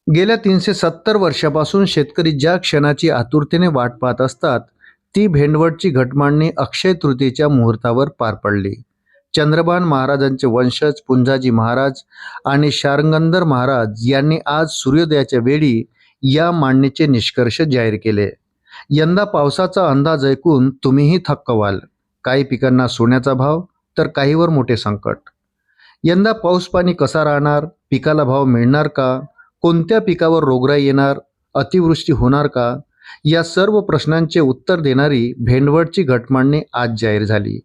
गेल्या 370 वर्षापासून शेतकरी ज्या क्षणाची आतुरतेने वाट पाहत असतात, ती भेंडवळची घटमांडणी अक्षय तृतीयेच्या मुहूर्तावर पार पडली. चंद्रभान महाराजांचे वंशज पुंजाजी महाराज आणि शार्ंगधर महाराज यांनी आज सूर्योदयाच्या वेळी या मांडणीचे निष्कर्ष जाहीर केले. यंदा पावसाचा अंदाज ऐकून तुम्हीही थक्क व्हाल. काही पिकांना सोन्याचा भाव, तर काहीवर मोठे संकट. यंदा पाऊस पाणी कसा राहणार, पिकाला भाव मिळणार का, कोणत्या पिकावर रोगराई येणार, अतिवृष्टी होणार का, या सर्व प्रश्नांचे उत्तर देणारी भेंडवळची घटमांडणी आज जाहीर झाली.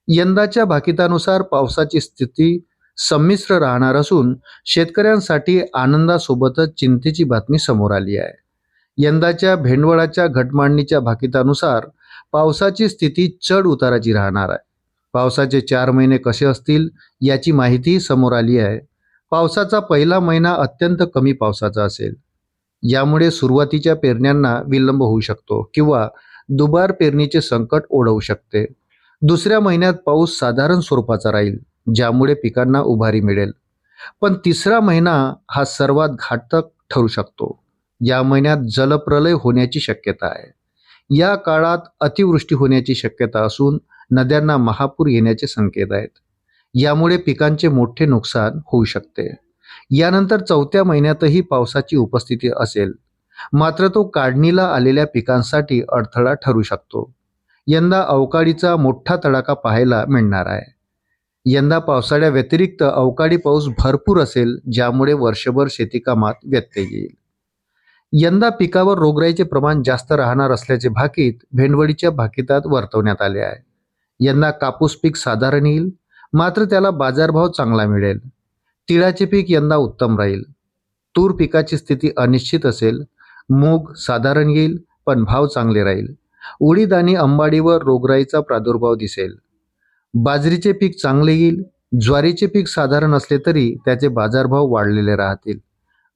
यंदाच्या भाकितानुसार पावसाची स्थिती संमिश्र राहणार असून शेतकऱ्यांसाठी आनंदासोबतच चिंतेची बातमी समोर आली आहे. यंदाच्या भेंडवळाच्या घटमांडणीच्या भाकितानुसार पावसाची स्थिती चढ उताराची राहणार आहे. पावसाचे 4 महिने कसे असतील याची माहिती समोर आली आहे. पावसाचा पहिला महिना अत्यंत कमी पावसाचा असेल. यामुळे सुरुवातीच्या पेरण्यांना विलंब होऊ शकतो किंवा दुबार पेरणीचे संकट ओढवू शकते. दुसऱ्या महिन्यात पाऊस साधारण स्वरूपाचा राहील, ज्यामुळे पिकांना उभारी मिळेल. पण तिसरा महिना हा सर्वात घातक ठरू शकतो. या महिन्यात जलप्रलय होण्याची शक्यता आहे. या काळात अतिवृष्टी होण्याची शक्यता असून नद्यांना महापूर येण्याचे संकेत आहेत. यामुळे पिकांचे मोठे नुकसान होऊ शकते. यानंतर चौथ्या महिन्यातही पावसाची उपस्थिती असेल, मात्र तो काढणीला आलेल्या पिकांसाठी अडथळा ठरू शकतो. यंदा अवकाळीचा मोठा तडाखा पाहायला मिळणार आहे. यंदा पावसाळ्या व्यतिरिक्त अवकाळी पाऊस भरपूर असेल, ज्यामुळे वर्षभर शेतीकामात व्यत्यय येईल. यंदा पिकावर रोगराईचे प्रमाण जास्त राहणार असल्याचे भाकीत भेंडवळीच्या भाकितात वर्तवण्यात आले आहे. यंदा कापूस पीक साधारण येईल, मात्र त्याला बाजारभाव चांगला मिळेल. तिळाचे पीक यंदा उत्तम राहील. तूर पिकाची स्थिती अनिश्चित असेल. मूग साधारण येईल, पण भाव चांगले राहील. उडीद आणि अंबाडीवर रोगराईचा प्रादुर्भाव दिसेल. बाजरीचे पीक चांगले येईल. ज्वारीचे पीक साधारण असले तरी त्याचे बाजारभाव वाढलेले राहतील.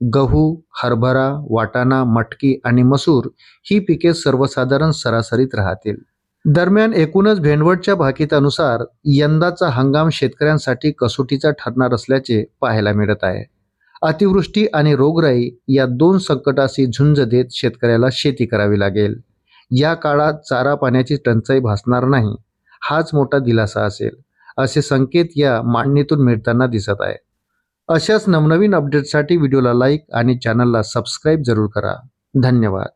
गहू, हरभरा, वाटाणा, मटकी आणि मसूर ही पिके सर्वसाधारण सरासरीत राहतील. दरम्यान एकूणच भेंडवळच्या भाकितानुसार यंदाचा हंगाम शेतकऱ्यांसाठी कसोटीचा ठरणार असल्याचे पाहायला मिळत आहे. अतिवृष्टी आणि रोगराई या 2 संकटाशी झुंज देत शेतकऱ्याला शेती करावी लागेल. या काळात चारा पाण्याची टंचाई भासणार नाही, हाच मोठा दिलासा असेल, असे संकेत या मांडणीतून मिळताना दिसत आहे. अशाच नवनवीन अपडेट्ससाठी व्हिडिओला लाईक आणि चॅनलला सबस्क्राईब जरूर करा. धन्यवाद.